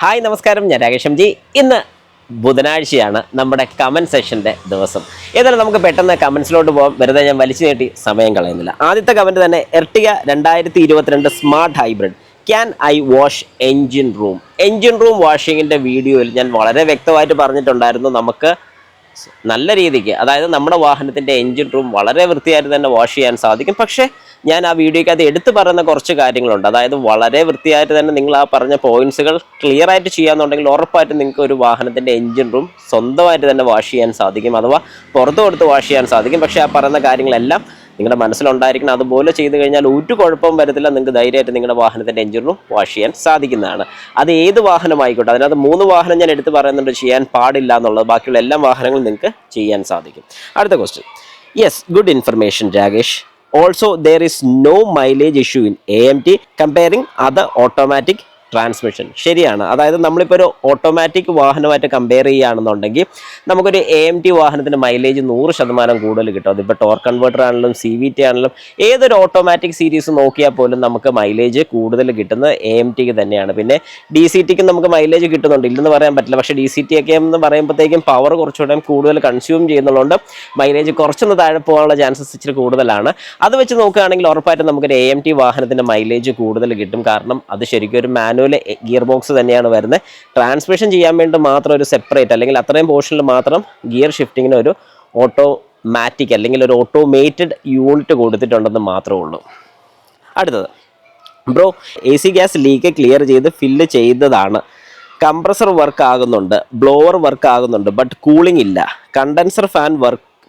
Hi നമസ്കാരം, ഞാൻ Rakesh M G. ഇന്ന് ബുധനാഴ്ചയാണ്, നമ്മുടെ കമൻറ്റ് സെഷൻ്റെ ദിവസം. ഏതായാലും നമുക്ക് പെട്ടെന്ന് കമൻസിലോട്ട് പോകാം. വെറുതെ ഞാൻ വലിച്ചു നീട്ടി സമയം കളയുന്നില്ല. ആദ്യത്തെ കമൻറ്റ് തന്നെ, Ertiga 2022 smart hybrid can I wash engine room. Engine room വാഷിങ്ങിൻ്റെ വീഡിയോയിൽ ഞാൻ വളരെ വ്യക്തമായിട്ട് പറഞ്ഞിട്ടുണ്ടായിരുന്നു, നമുക്ക് നല്ല രീതിക്ക്, അതായത് നമ്മുടെ വാഹനത്തിൻ്റെ എൻജിൻ റൂം വളരെ വൃത്തിയായിട്ട് തന്നെ വാഷ് ചെയ്യാൻ സാധിക്കും. പക്ഷേ ഞാൻ ആ വീഡിയോയ്ക്ക് അത് എടുത്തു പറയുന്ന കുറച്ച് കാര്യങ്ങളുണ്ട്. അതായത് വളരെ വൃത്തിയായിട്ട് തന്നെ നിങ്ങൾ ആ പറഞ്ഞ പോയിന്റ്സുകൾ ക്ലിയർ ആയിട്ട് ചെയ്യാന്നുണ്ടെങ്കിൽ ഉറപ്പായിട്ടും നിങ്ങൾക്ക് ഒരു വാഹനത്തിൻ്റെ എൻജിൻ റൂം സ്വന്തമായിട്ട് തന്നെ വാഷ് ചെയ്യാൻ സാധിക്കും, അഥവാ പുറത്തു കൊടുത്ത് വാഷ് ചെയ്യാൻ സാധിക്കും. പക്ഷേ ആ പറയുന്ന കാര്യങ്ങളെല്ലാം നിങ്ങളുടെ മനസ്സിലുണ്ടായിരിക്കണം. അതുപോലെ ചെയ്തു കഴിഞ്ഞാൽ ഒരു കുഴപ്പവും വരത്തില്ല. നിങ്ങൾക്ക് ധൈര്യമായിട്ട് നിങ്ങളുടെ വാഹനത്തിൻ്റെ എൻജിൻ റൂം വാഷ് ചെയ്യാൻ സാധിക്കുന്നതാണ്. അത് ഏത് വാഹനമായിക്കോട്ടെ. അതിനകത്ത് 3 വാഹനം ഞാൻ എടുത്ത് പറയുന്നുണ്ട് ചെയ്യാൻ പാടില്ല എന്നുള്ളത്. ബാക്കിയുള്ള എല്ലാ വാഹനങ്ങളും നിങ്ങൾക്ക് ചെയ്യാൻ സാധിക്കും. അടുത്ത question. Yes, good information Rakesh. Also, there is no mileage issue in AMT comparing other automatic transmission. ശരിയാണ്. അതായത് നമ്മളിപ്പോൾ ഒരു ഓട്ടോമാറ്റിക് വാഹനമായിട്ട് കമ്പയർ ചെയ്യുകയാണെന്നുണ്ടെങ്കിൽ നമുക്കൊരു AMT വാഹനത്തിന് മൈലേജ് 100% കൂടുതൽ കിട്ടും. അതിപ്പോൾ ടോർക്ക് കൺവേർട്ടർ ആണെങ്കിലും CVT ആണെങ്കിലും ഏതൊരു ഓട്ടോമാറ്റിക് സീരീസ് നോക്കിയാൽ പോലും നമുക്ക് മൈലേജ് കൂടുതൽ കിട്ടുന്നത് AMTക്ക് തന്നെയാണ്. പിന്നെ DCTക്ക് നമുക്ക് മൈലേജ് കിട്ടുന്നുണ്ട്, ഇല്ലെന്ന് പറയാൻ പറ്റില്ല. പക്ഷേ DCT ഒക്കെ എന്ന് പറയുമ്പോഴത്തേക്കും പവർ കുറച്ചുകൂടെ കൂടുതൽ കൺസ്യൂം ചെയ്യുന്നതുകൊണ്ട് മൈലേജ് കുറച്ചൊന്ന് താഴെ പോകാനുള്ള ചാൻസസ് ഇച്ചിരി കൂടുതലാണ്. അത് വെച്ച് നോക്കുകയാണെങ്കിൽ ഉറപ്പായിട്ടും നമുക്കൊരു AMT വാഹനത്തിൻ്റെ മൈലേജ് കൂടുതൽ കിട്ടും. കാരണം അത് ശരിക്കും ഒരു മാനുവൽ ഗിയർ ബോക്സ് തന്നെയാണ് വരുന്നത്. ട്രാൻസ്മിഷൻ ചെയ്യാൻ വേണ്ടി മാത്രം ഒരു സെപ്പറേറ്റ്, അല്ലെങ്കിൽ അത്രയും പോർഷനിൽ മാത്രം ഗിയർ ഷിഫ്റ്റിങ്ങിന് ഒരു ഓട്ടോമാറ്റിക് അല്ലെങ്കിൽ ഒരു ഓട്ടോമേറ്റഡ് യൂണിറ്റ് കൊടുത്തിട്ടുണ്ടെന്ന് മാത്രമേ ഉള്ളൂ. അടുത്തത്, bro, AC gas leak clear ചെയ്ത് ഫില്ല് ചെയ്തതാണ്. കംപ്രസർ വർക്ക് ആകുന്നുണ്ട്, ബ്ലോവർ വർക്ക് ആകുന്നുണ്ട്, ബട്ട് കൂളിംഗ് ഇല്ല. കണ്ടൻസർ ഫാൻ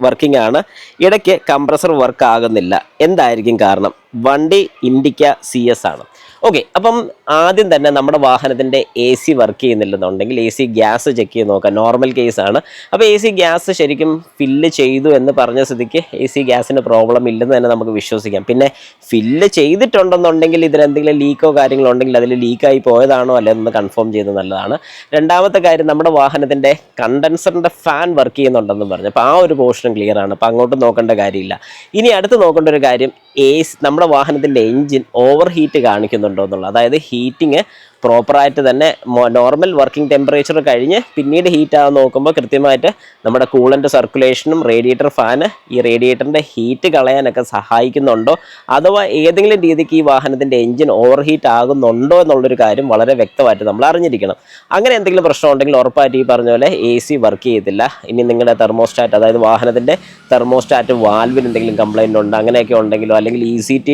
വർക്കിംഗ് ആണ്, ഇടയ്ക്ക് കംപ്രസർ വർക്ക് ആകുന്നില്ല. എന്തായിരിക്കും കാരണം? വണ്ടി ഇൻഡിക്ക CS ആണ്. ഓക്കെ, അപ്പം ആദ്യം തന്നെ നമ്മുടെ വാഹനത്തിൻ്റെ AC വർക്ക് ചെയ്യുന്നില്ലെന്നുണ്ടെങ്കിൽ AC ഗ്യാസ് ചെക്ക് ചെയ്ത് നോക്കാം. നോർമൽ കേസാണ്. അപ്പോൾ AC ഗ്യാസ് ശരിക്കും ഫില്ല് ചെയ്തു എന്ന് പറഞ്ഞ സ്ഥിതിക്ക് AC ഗ്യാസിന് പ്രോബ്ലം ഇല്ലെന്ന് തന്നെ നമുക്ക് വിശ്വസിക്കാം. പിന്നെ ഫില്ല് ചെയ്തിട്ടുണ്ടെന്നുണ്ടെങ്കിൽ ഇതിലെന്തെങ്കിലും ലീക്കോ കാര്യങ്ങളോ ഉണ്ടെങ്കിൽ അതിൽ ലീക്കായി പോയതാണോ അല്ലെന്ന് കൺഫേം ചെയ്ത് നല്ലതാണ്. രണ്ടാമത്തെ കാര്യം, നമ്മുടെ വാഹനത്തിൻ്റെ കണ്ടൻസറിൻ്റെ ഫാൻ വർക്ക് ചെയ്യുന്നുണ്ടെന്ന് പറഞ്ഞു. അപ്പോൾ ആ ഒരു പോർഷൻ ക്ലിയർ ആണ്. അപ്പോൾ അങ്ങോട്ട് നോക്കേണ്ട കാര്യമില്ല. ഇനി അടുത്ത് നോക്കേണ്ട ഒരു കാര്യം, നമ്മുടെ വാഹനത്തിൻ്റെ എൻജിൻ ഓവർ ഹീറ്റ് കാണിക്കുന്നുണ്ടോ എന്നുള്ളത്. അതായത് ഹീറ്റിങ് പ്രോപ്പറായിട്ട് തന്നെ നോർമൽ വർക്കിംഗ് ടെമ്പറേച്ചർ കഴിഞ്ഞ് പിന്നീട് ഹീറ്റ് ആകാൻ നോക്കുമ്പോൾ കൃത്യമായിട്ട് നമ്മുടെ കൂളൻ്റ് സർക്കുലേഷനും റേഡിയേറ്റർ ഫാന് ഈ റേഡിയേറ്ററിൻ്റെ ഹീറ്റ് കളയാനൊക്കെ സഹായിക്കുന്നുണ്ടോ, അഥവാ ഏതെങ്കിലും രീതിക്ക് ഈ വാഹനത്തിൻ്റെ എൻജിൻ ഓവർ ഹീറ്റ് ആകുന്നുണ്ടോ എന്നുള്ളൊരു കാര്യം വളരെ വ്യക്തമായിട്ട് നമ്മൾ അറിഞ്ഞിരിക്കണം. അങ്ങനെ എന്തെങ്കിലും പ്രശ്നം ഉണ്ടെങ്കിൽ ഉറപ്പായിട്ട് ഈ പറഞ്ഞ പോലെ AC വർക്ക് ചെയ്യത്തില്ല. ഇനി നിങ്ങളുടെ തെർമോസ്റ്റാറ്റ്, അതായത് വാഹനത്തിൻ്റെ തെർമോസ്റ്റാറ്റ് വാൽവിന് എന്തെങ്കിലും കംപ്ലൈൻറ്റ് ഉണ്ട് അങ്ങനെയൊക്കെ ഉണ്ടെങ്കിലോ, അല്ലെങ്കിൽ ECT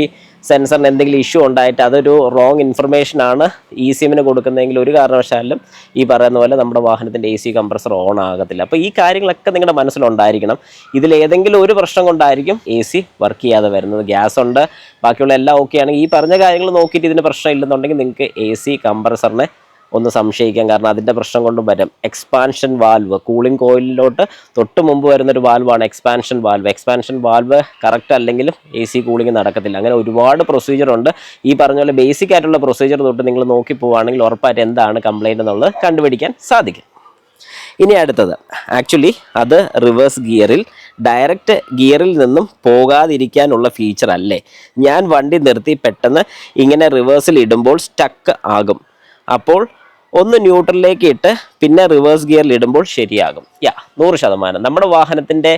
സെൻസറിന് എന്തെങ്കിലും ഇഷ്യൂ ഉണ്ടായിട്ട് അതൊരു റോങ് ഇൻഫർമേഷനാണ് ECMന് കൊടുക്കുന്നതെങ്കിൽ ഒരു കാരണവശാലും ഈ പറയുന്ന പോലെ നമ്മുടെ വാഹനത്തിൻ്റെ AC കംപ്രസർ ഓൺ ആകത്തില്ല. അപ്പോൾ ഈ കാര്യങ്ങളൊക്കെ നിങ്ങളുടെ മനസ്സിലുണ്ടായിരിക്കണം. ഇതിലേതെങ്കിലും ഒരു പ്രശ്നം കൊണ്ടായിരിക്കും AC വർക്ക് ചെയ്യാതെ വരുന്നത്. ഗ്യാസ് ഉണ്ട്, ബാക്കിയുള്ള എല്ലാം ഓക്കെ ആണെങ്കിൽ ഈ പറഞ്ഞ കാര്യങ്ങൾ നോക്കിയിട്ട് ഇതിന് പ്രശ്നം ഇല്ലെന്നുണ്ടെങ്കിൽ നിങ്ങൾക്ക് AC കംപ്രസറിനെ ഒന്ന് സംശയിക്കാം. കാരണം അതിൻ്റെ പ്രശ്നം കൊണ്ടും വരും. എക്സ്പാൻഷൻ വാൽവ്, കൂളിംഗ് കോയിലിലോട്ട് തൊട്ട് മുമ്പ് വരുന്നൊരു വാൽവാണ് expansion valve. Expansion valve correct അല്ലെങ്കിലും AC കൂളിംഗ് നടക്കത്തില്ല. അങ്ങനെ ഒരുപാട് പ്രൊസീജിയർ ഉണ്ട്. ഈ പറഞ്ഞ പോലെ ബേസിക് ആയിട്ടുള്ള പ്രൊസീജിയർ തൊട്ട് നിങ്ങൾ നോക്കി പോവുകയാണെങ്കിൽ ഉറപ്പായിട്ട് എന്താണ് കംപ്ലൈൻറ്റ് എന്നുള്ളത് കണ്ടുപിടിക്കാൻ സാധിക്കും. ഇനി അടുത്തത്, ആക്ച്വലി അത് റിവേഴ്സ് ഗിയറിൽ ഡയറക്റ്റ് ഗിയറിൽ നിന്നും പോകാതിരിക്കാനുള്ള ഫീച്ചർ അല്ലേ? ഞാൻ വണ്ടി നിർത്തി പെട്ടെന്ന് ഇങ്ങനെ റിവേഴ്സിൽ ഇടുമ്പോൾ സ്റ്റക്ക് ആകും. അപ്പോൾ ഒന്ന് ന്യൂട്രലിലേക്ക് ഇട്ട് പിന്നെ റിവേഴ്സ് ഗിയറിൽ ഇടുമ്പോൾ ശരിയാകും. 100%. നമ്മുടെ വാഹനത്തിൻ്റെ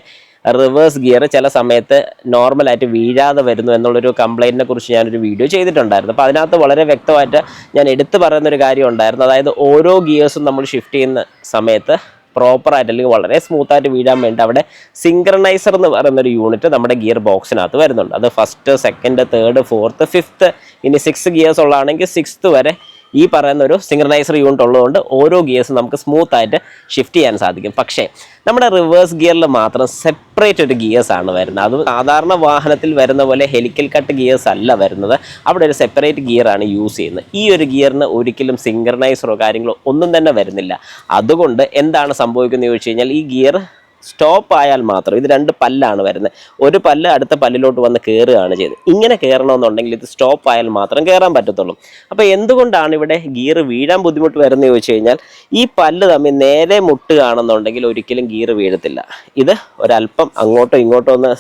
റിവേഴ്സ് ഗിയർ ചില സമയത്ത് നോർമലായിട്ട് വീഴാതെ വരുന്നു എന്നുള്ളൊരു കംപ്ലൈൻറ്റിനെ കുറിച്ച് ഞാനൊരു വീഡിയോ ചെയ്തിട്ടുണ്ടായിരുന്നു. അപ്പോൾ അതിനകത്ത് വളരെ വ്യക്തമായിട്ട് ഞാൻ എടുത്തു പറയുന്നൊരു കാര്യം ഉണ്ടായിരുന്നു. അതായത് ഓരോ ഗിയേഴ്സും നമ്മൾ ഷിഫ്റ്റ് ചെയ്യുന്ന സമയത്ത് പ്രോപ്പറായിട്ട് അല്ലെങ്കിൽ വളരെ സ്മൂത്തായിട്ട് വീഴാൻ വേണ്ടി അവിടെ സിങ്ക്രണൈസർ എന്ന് പറയുന്നൊരു യൂണിറ്റ് നമ്മുടെ ഗിയർ ബോക്സിനകത്ത് വരുന്നുണ്ട്. അത് 1st, 2nd, 3rd, 4th, 5th, ഇനി 6 ഗിയേഴ്സ് ഉള്ളതാണെങ്കിൽ 6th വരെ ഈ പറയുന്ന ഒരു സിങ്ക്രണൈസർ യൂണിറ്റ് ഉള്ളതുകൊണ്ട് ഓരോ ഗിയേഴ്സും നമുക്ക് സ്മൂത്തായിട്ട് ഷിഫ്റ്റ് ചെയ്യാൻ സാധിക്കും. പക്ഷേ നമ്മുടെ റിവേഴ്സ് ഗിയറിൽ മാത്രം സെപ്പറേറ്റ് ഒരു ഗിയേഴ്സ് ആണ് വരുന്നത്. അത് സാധാരണ വാഹനത്തിൽ വരുന്ന പോലെ ഹെലിക്കൽ കട്ട് ഗിയേഴ്സ് അല്ല വരുന്നത്. അവിടെ ഒരു സെപ്പറേറ്റ് ഗിയറാണ് യൂസ് ചെയ്യുന്നത്. ഈ ഒരു ഗിയറിന് ഒരിക്കലും സിങ്ക്രണൈസറോ കാര്യങ്ങളോ ഒന്നും തന്നെ വരുന്നില്ല. അതുകൊണ്ട് എന്താണ് സംഭവിക്കുന്നത് ചോദിച്ചു കഴിഞ്ഞാൽ, ഈ ഗിയർ സ്റ്റോപ്പ് ആയാൽ മാത്രം, ഇത് 2 പല്ലാണ് വരുന്നത്, ഒരു പല്ല് അടുത്ത പല്ലിലോട്ട് വന്ന് കയറുകയാണ് ചെയ്തത്. ഇങ്ങനെ കയറണമെന്നുണ്ടെങ്കിൽ ഇത് സ്റ്റോപ്പ് ആയാൽ മാത്രം കയറാൻ പറ്റത്തുള്ളൂ. അപ്പോൾ എന്തുകൊണ്ടാണ് ഇവിടെ ഗിയർ വീഴാൻ ബുദ്ധിമുട്ട് വരുന്നത് ചോദിച്ചു കഴിഞ്ഞാൽ, ഈ പല്ല് തമ്മിൽ നേരെ മുട്ടുകയാണെന്നുണ്ടെങ്കിൽ ഒരിക്കലും ഗിയർ വീഴത്തില്ല. ഇത് ഒരല്പം അങ്ങോട്ടോ ഇങ്ങോട്ടോ ഒന്ന്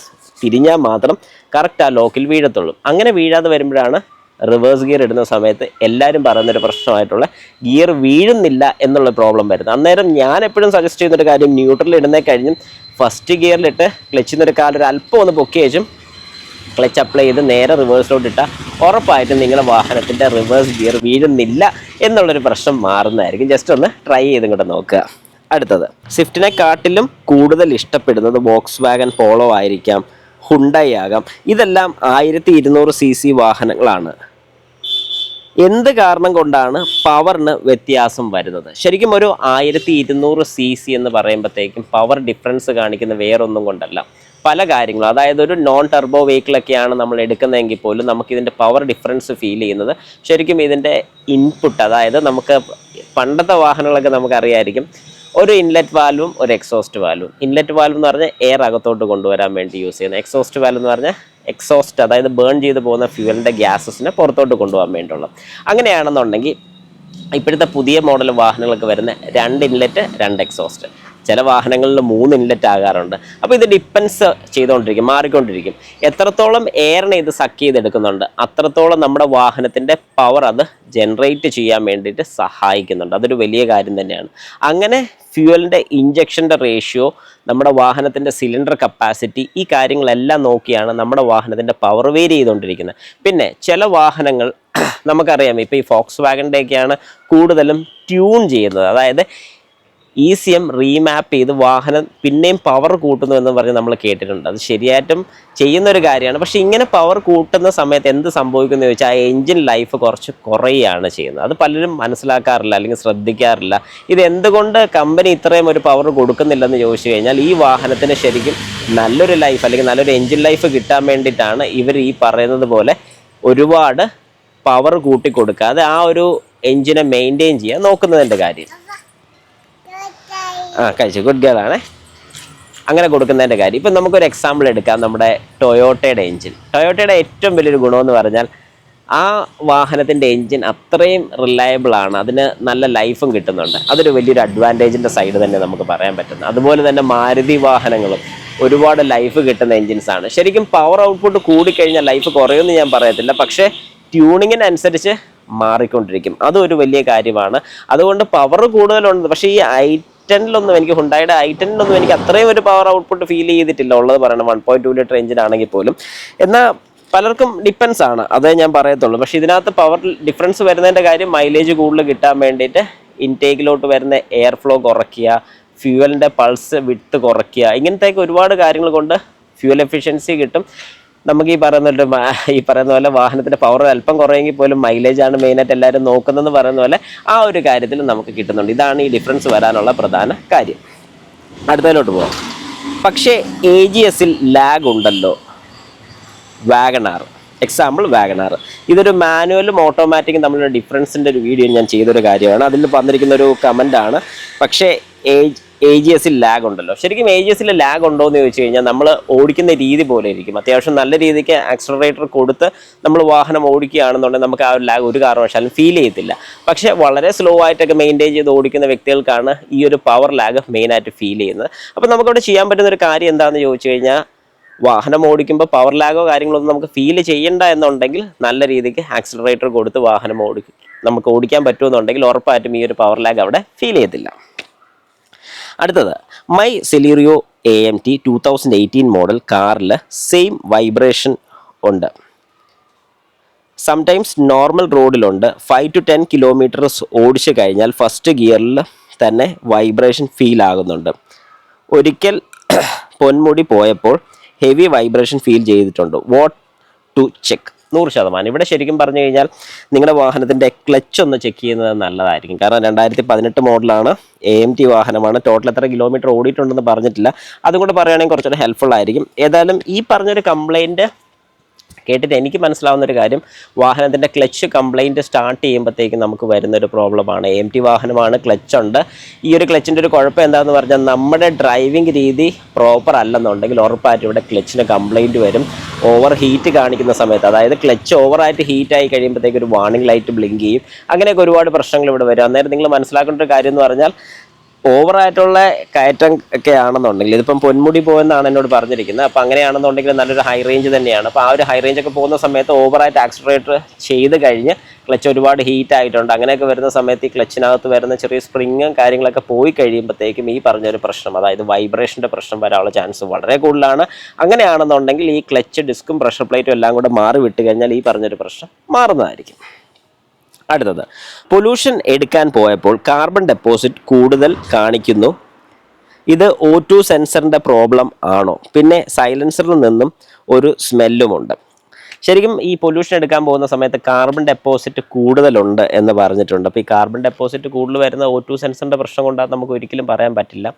തിരിഞ്ഞാൽ മാത്രം കറക്റ്റ് ആ ലോക്കിൽ വീഴത്തുള്ളൂ. അങ്ങനെ വീഴാതെ വരുമ്പോഴാണ് റിവേഴ്സ് ഗിയർ ഇടുന്ന സമയത്ത് എല്ലാവരും പറയുന്നൊരു പ്രശ്നമായിട്ടുള്ള ഗിയർ വീഴുന്നില്ല എന്നുള്ള പ്രോബ്ലം വരുന്നത്. അന്നേരം ഞാൻ എപ്പോഴും സജസ്റ്റ് ചെയ്യുന്നൊരു കാര്യം ന്യൂട്രൽ ഇടുന്നേ കഴിഞ്ഞും ഫസ്റ്റ് ഗിയറിലിട്ട് ക്ലച്ചിൽ നിന്നൊരു കാലൊരു അല്പം ഒന്ന് പൊക്കി വെച്ചും ക്ലച്ച് അപ്ലൈ ചെയ്ത് നേരെ റിവേഴ്സിലോട്ട് ഇട്ടാൽ ഉറപ്പായിട്ടും നിങ്ങളുടെ വാഹനത്തിൻ്റെ റിവേഴ്സ് ഗിയർ വീഴുന്നില്ല എന്നുള്ളൊരു പ്രശ്നം മാറുന്നതായിരിക്കും. ജസ്റ്റ് ഒന്ന് ട്രൈ ചെയ്തും കൂടെ നോക്കുക. അടുത്തത്, സ്വിഫ്റ്റിനെക്കാട്ടിലും കൂടുതൽ ഇഷ്ടപ്പെടുന്നത് വോക്സ് വാഗൺ പോളോ ആയിരിക്കാം, ഹുണ്ടായി ആകാം. ഇതെല്ലാം 1200 cc വാഹനങ്ങളാണ്. എന്ത് കാരണം കൊണ്ടാണ് പവറിന് വ്യത്യാസം വരുന്നത്? ശരിക്കും ഒരു 1200 cc എന്ന് പറയുമ്പോഴത്തേക്കും പവർ ഡിഫറൻസ് കാണിക്കുന്ന വേറൊന്നും കൊണ്ടല്ല, പല കാര്യങ്ങളും. അതായത് ഒരു നോൺ ടെർബോ വെഹിക്കിളൊക്കെയാണ് നമ്മൾ എടുക്കുന്നതെങ്കിൽ പോലും നമുക്കിതിൻ്റെ പവർ ഡിഫറൻസ് ഫീൽ ചെയ്യുന്നത് ശരിക്കും ഇതിൻ്റെ ഇൻപുട്ട്. അതായത് നമുക്ക് പണ്ടത്തെ വാഹനങ്ങളൊക്കെ നമുക്കറിയായിരിക്കും, ഒരു ഇൻലെറ്റ് വാൽവും ഒരു എക്സോസ്റ്റ് വാൽവും. ഇൻലെറ്റ് വാൽവ് എന്ന് പറഞ്ഞാൽ എയർ അകത്തോട്ട് കൊണ്ടുവരാൻ വേണ്ടി യൂസ് ചെയ്യുന്നത്. എക്സോസ്റ്റ് വാൽവ് എന്ന് പറഞ്ഞാൽ എക്സോസ്റ്റ്, അതായത് ബേൺ ചെയ്ത് പോകുന്ന ഫ്യൂവലിൻ്റെ ഗ്യാസസിനെ പുറത്തോട്ട് കൊണ്ടുപോകാൻ വേണ്ടിയുള്ളത്. അങ്ങനെയാണെന്നുണ്ടെങ്കിൽ ഇപ്പോഴത്തെ പുതിയ മോഡൽ വാഹനങ്ങളൊക്കെ വരുന്ന 2 ഇൻലെറ്റ് 2 എക്സോസ്റ്റ്, ചില വാഹനങ്ങളിൽ 3 ഇൻലെറ്റ് ആകാറുണ്ട്. അപ്പോൾ ഇത് ഡിപ്പെൻസ് ചെയ്തുകൊണ്ടിരിക്കും, മാറിക്കൊണ്ടിരിക്കും. എത്രത്തോളം എയറിനെ ഇത് സക്ക് ചെയ്തെടുക്കുന്നുണ്ട് അത്രത്തോളം നമ്മുടെ വാഹനത്തിൻ്റെ പവർ അത് ജനറേറ്റ് ചെയ്യാൻ വേണ്ടിയിട്ട് സഹായിക്കുന്നുണ്ട്. അതൊരു വലിയ കാര്യം തന്നെയാണ്. അങ്ങനെ ഫ്യൂവലിൻ്റെ ഇഞ്ചക്ഷൻ്റെ റേഷ്യോ, നമ്മുടെ വാഹനത്തിൻ്റെ സിലിണ്ടർ കപ്പാസിറ്റി, ഈ കാര്യങ്ങളെല്ലാം നോക്കിയാണ് നമ്മുടെ വാഹനത്തിൻ്റെ പവർ വേരി ചെയ്തുകൊണ്ടിരിക്കുന്നത്. പിന്നെ ചില വാഹനങ്ങൾ നമുക്കറിയാം, ഇപ്പോൾ ഈ ഫോക്സ് വാഗണിൻ്റെയൊക്കെയാണ് കൂടുതലും ട്യൂൺ ചെയ്യുന്നത്. അതായത് ECM റീമാപ്പ് ചെയ്ത് വാഹനം പിന്നെയും പവർ കൂട്ടുന്നു എന്ന് പറഞ്ഞ് നമ്മൾ കേട്ടിട്ടുണ്ട്. അത് ശരിയായിട്ടും ചെയ്യുന്നൊരു കാര്യമാണ്. പക്ഷേ ഇങ്ങനെ പവർ കൂട്ടുന്ന സമയത്ത് എന്ത് സംഭവിക്കുന്നു ചോദിച്ചാൽ ആ എൻജിൻ ലൈഫ് കുറച്ച് കുറയുകയാണ് ചെയ്യുന്നത്. അത് പലരും മനസ്സിലാക്കാറില്ല അല്ലെങ്കിൽ ശ്രദ്ധിക്കാറില്ല. ഇത് എന്തുകൊണ്ട് കമ്പനി ഇത്രയും ഒരു പവർ കൊടുക്കുന്നില്ലെന്ന് ചോദിച്ചു കഴിഞ്ഞാൽ ഈ വാഹനത്തിന് ശരിക്കും നല്ലൊരു ലൈഫ് അല്ലെങ്കിൽ നല്ലൊരു എൻജിൻ ലൈഫ് കിട്ടാൻ വേണ്ടിയിട്ടാണ് ഇവർ ഈ പറയുന്നത് പോലെ ഒരുപാട് പവർ കൂട്ടിക്കൊടുക്കാതെ ആ ഒരു എൻജിനെ മെയിൻറ്റെയിൻ ചെയ്യാൻ നോക്കുന്നതിൻ്റെ കാര്യം. കഴിച്ചു, ഗുഡ് ഗേൾ ആണേ. അങ്ങനെ കൊടുക്കുന്നതിൻ്റെ കാര്യം. ഇപ്പം നമുക്കൊരു എക്സാമ്പിൾ എടുക്കാം, നമ്മുടെ ടൊയോട്ടയുടെ എൻജിൻ. ടൊയോട്ടയുടെ ഏറ്റവും വലിയൊരു ഗുണമെന്ന് പറഞ്ഞാൽ ആ വാഹനത്തിൻ്റെ എൻജിൻ അത്രയും റിലയബിൾ ആണ്, അതിന് നല്ല ലൈഫും കിട്ടുന്നുണ്ട്. അതൊരു വലിയൊരു അഡ്വാൻറ്റേജിൻ്റെ സൈഡ് തന്നെ നമുക്ക് പറയാൻ പറ്റുന്നത്. അതുപോലെ തന്നെ മാരുതി വാഹനങ്ങളും ഒരുപാട് ലൈഫ് കിട്ടുന്ന എൻജിൻസാണ്. ശരിക്കും പവർ ഔട്ട്പുട്ട് കൂടിക്കഴിഞ്ഞാൽ ലൈഫ് കുറയുമെന്ന് ഞാൻ പറയത്തില്ല, പക്ഷേ ട്യൂണിങ്ങിനനുസരിച്ച് മാറിക്കൊണ്ടിരിക്കും. അതൊരു വലിയ കാര്യമാണ്. അതുകൊണ്ട് പവർ കൂടുതലുണ്ട്. പക്ഷേ ഈ i10 എനിക്ക് ഹുണ്ടായുടെ i10 എനിക്ക് അത്രയും ഒരു പവർ ഔട്ട്പുട്ട് ഫീൽ ചെയ്തിട്ടില്ല, ഉള്ളത് പറയണം. 1.2 ലിറ്റർ എഞ്ചിൻ ആണെങ്കിൽ പോലും. എന്നാൽ പലർക്കും ഡിപ്പെൻസ് ആണ്, അതേ ഞാൻ പറയത്തുള്ളൂ. പക്ഷേ ഇതിനകത്ത് പവർ ഡിഫറൻസ് വരുന്നതിൻ്റെ കാര്യം മൈലേജ് കൂടുതൽ കിട്ടാൻ വേണ്ടിയിട്ട് ഇൻടേക്കിലോട്ട് വരുന്ന എയർ ഫ്ലോ കുറയ്ക്കുക, ഫ്യൂവലിൻ്റെ പൾസ് വിട്ട് കുറയ്ക്കുക, ഇങ്ങനത്തെയൊക്കെ ഒരുപാട് കാര്യങ്ങൾ കൊണ്ട് ഫ്യൂവൽ എഫിഷ്യൻസി കിട്ടും. നമുക്ക് ഈ പറയുന്ന പോലെ വാഹനത്തിൻ്റെ പവർ അല്പം കുറയെങ്കിൽ പോലും മൈലേജാണ് മെയിനായിട്ട് എല്ലാവരും നോക്കുന്നതെന്ന് പറയുന്ന പോലെ ആ ഒരു കാര്യത്തിൽ നമുക്ക് കിട്ടുന്നുണ്ട്. ഇതാണ് ഈ ഡിഫറൻസ് വരാനുള്ള പ്രധാന കാര്യം. അടുത്തതിലോട്ട് പോകാം. പക്ഷേ AGSൽ ലാഗ് ഉണ്ടല്ലോ. Wagon R, example Wagon R. ഇതൊരു മാനുവലും ഓട്ടോമാറ്റിക്കും തമ്മിലുള്ള ഡിഫറൻസിൻ്റെ ഒരു വീഡിയോ ഞാൻ ചെയ്തൊരു കാര്യമാണ്. അതിൽ വന്നിരിക്കുന്ന ഒരു കമൻ്റാണ്. പക്ഷേ AGSൽ ലാഗ് ഉണ്ടല്ലോ. ശരിക്കും AGSൽ ലാഗ് ഉണ്ടോ എന്ന് ചോദിച്ചു കഴിഞ്ഞാൽ നമ്മൾ ഓടിക്കുന്ന രീതി പോലെ ഇരിക്കും. അത്യാവശ്യം നല്ല രീതിക്ക് ആക്സലറേറ്റർ കൊടുത്ത് നമ്മൾ വാഹനം ഓടിക്കുകയാണെന്നുണ്ടെങ്കിൽ നമുക്ക് ആ ഒരു ലാഗ് ഒരു കാരണവശാലും ഫീൽ ചെയ്യത്തില്ല. പക്ഷേ വളരെ സ്ലോ ആയിട്ടൊക്കെ മെയിൻറ്റെയിൻ ചെയ്ത് ഓടിക്കുന്ന വ്യക്തികൾക്കാണ് ഈ ഒരു പവർ ലാഗ് മെയിനായിട്ട് ഫീൽ ചെയ്യുന്നത്. അപ്പോൾ നമുക്കവിടെ ചെയ്യാൻ പറ്റുന്ന ഒരു കാര്യം എന്താണെന്ന് ചോദിച്ചു കഴിഞ്ഞാൽ, വാഹനം ഓടിക്കുമ്പോൾ പവർ ലാഗോ കാര്യങ്ങളൊന്നും നമുക്ക് ഫീൽ ചെയ്യണ്ട എന്നുണ്ടെങ്കിൽ നല്ല രീതിക്ക് ആക്സലറേറ്റർ കൊടുത്ത് വാഹനം നമുക്ക് ഓടിക്കാൻ പറ്റുമെന്നുണ്ടെങ്കിൽ ഉറപ്പായിട്ടും ഈ ഒരു പവർ ലാഗ് അവിടെ ഫീൽ ചെയ്യത്തില്ല. അടുത്തത്, മൈ സെലീറിയോ AMT 2018 മോഡൽ കാറിൽ സെയിം വൈബ്രേഷൻ ഉണ്ട്. സംടൈംസ് നോർമൽ റോഡിലുണ്ട്. 5 to 10 കിലോമീറ്റേഴ്സ് ഓടിച്ചു കഴിഞ്ഞാൽ ഫസ്റ്റ് ഗിയറിൽ തന്നെ വൈബ്രേഷൻ ഫീൽ ആകുന്നുണ്ട്. ഒരിക്കൽ പൊന്മുടി പോയപ്പോൾ ഹെവി വൈബ്രേഷൻ ഫീൽ ചെയ്തിട്ടുണ്ട്. What to check? 100%. ഇവിടെ ശരിക്കും പറഞ്ഞു കഴിഞ്ഞാൽ നിങ്ങളുടെ വാഹനത്തിൻ്റെ ക്ലച്ച് ഒന്ന് ചെക്ക് ചെയ്യുന്നത് നല്ലതായിരിക്കും. കാരണം 2018 മോഡലാണ്, AMT വാഹനമാണ്. ടോട്ടൽ എത്ര കിലോമീറ്റർ ഓടിയിട്ടുണ്ടെന്ന് പറഞ്ഞിട്ടില്ല. അതുകൊണ്ട് പറയുകയാണെങ്കിൽ കുറച്ചുകൂടെ ഹെൽപ്ഫുൾ ആയിരിക്കും. ഏതായാലും ഈ പറഞ്ഞൊരു കംപ്ലയിൻറ്റ് കേട്ടിട്ട് എനിക്ക് മനസ്സിലാവുന്നൊരു കാര്യം, വാഹനത്തിൻ്റെ ക്ലച്ച് കംപ്ലയിൻറ്റ് സ്റ്റാർട്ട് ചെയ്യുമ്പോഴത്തേക്കും നമുക്ക് വരുന്നൊരു പ്രോബ്ലമാണ്. AMT വാഹനമാണ്, ക്ലച്ചുണ്ട്. ഈ ഒരു ക്ലച്ചിൻ്റെ ഒരു കുഴപ്പം എന്താണെന്ന് പറഞ്ഞാൽ നമ്മുടെ ഡ്രൈവിംഗ് രീതി പ്രോപ്പർ അല്ലെന്നുണ്ടെങ്കിൽ ഉറപ്പായിട്ടും ഇവിടെ ക്ലച്ചിന് കംപ്ലയിൻറ്റ് വരും. ഓവർ ഹീറ്റ് കാണിക്കുന്ന സമയത്ത്, അതായത് ക്ലച്ച് ഓവറായിട്ട് ഹീറ്റായി കഴിയുമ്പോഴത്തേക്ക് ഒരു വാർണിംഗ് ലൈറ്റ് ബ്ലിങ്ക് ചെയ്യും. അങ്ങനെയൊക്കെ ഒരുപാട് പ്രശ്നങ്ങൾ ഇവിടെ വരും. അന്നേരം നിങ്ങൾ മനസ്സിലാക്കേണ്ട ഒരു കാര്യം എന്ന് പറഞ്ഞാൽ, ഓവറായിട്ടുള്ള കയറ്റം ഒക്കെ ആണെന്നുണ്ടെങ്കിൽ, ഇതിപ്പം പൊന്മുടി പോകുന്നതാണ് എന്നോട് പറഞ്ഞിരിക്കുന്നത്. അപ്പോൾ അങ്ങനെയാണെന്നുണ്ടെങ്കിൽ നല്ലൊരു ഹൈ റേഞ്ച് തന്നെയാണ്. അപ്പോൾ ആ ഒരു ഹൈ റേഞ്ച് ഒക്കെ പോകുന്ന സമയത്ത് ഓവറായിട്ട് ആക്സിലറേറ്റർ ചെയ്ത് കഴിഞ്ഞ് ക്ലച്ച് ഒരുപാട് ഹീറ്റ് ആയിട്ടുണ്ട്. അങ്ങനെയൊക്കെ വരുന്ന സമയത്ത് ഈ ക്ലച്ചിനകത്ത് വരുന്ന ചെറിയ സ്പ്രിങ്ങും കാര്യങ്ങളൊക്കെ പോയി കഴിയുമ്പോഴത്തേക്കും ഈ പറഞ്ഞൊരു പ്രശ്നം, അതായത് വൈബ്രേഷൻ്റെ പ്രശ്നം വരാനുള്ള ചാൻസ് വളരെ കൂടുതലാണ്. അങ്ങനെയാണെന്നുണ്ടെങ്കിൽ ഈ ക്ലച്ച് ഡിസ്കും പ്രഷർ പ്ലേറ്റും എല്ലാം കൂടെ മാറി വിട്ട് കഴിഞ്ഞാൽ ഈ പറഞ്ഞൊരു പ്രശ്നം മാറുന്നതായിരിക്കും. അടുത്തത്, പൊല്യൂഷൻ എടുക്കാൻ പോയപ്പോൾ കാർബൺ ഡെപ്പോസിറ്റ് കൂടുതൽ കാണിക്കുന്നു. ഇത് O2 സെൻസറിൻ്റെ പ്രോബ്ലം ആണോ? പിന്നെ സൈലൻസറിൽ നിന്നും ഒരു സ്മെല്ലുമുണ്ട്. ശരിക്കും ഈ പൊല്യൂഷൻ എടുക്കാൻ പോകുന്ന സമയത്ത് കാർബൺ ഡെപ്പോസിറ്റ് കൂടുതലുണ്ട് എന്ന് പറഞ്ഞിട്ടുണ്ട്. അപ്പോൾ ഈ കാർബൺ ഡെപ്പോസിറ്റ് കൂടുതൽ വരുന്ന O2 സെൻസറിൻ്റെ പ്രശ്നം കൊണ്ടാണ് നമുക്ക് ഒരിക്കലും പറയാൻ പറ്റില്ല.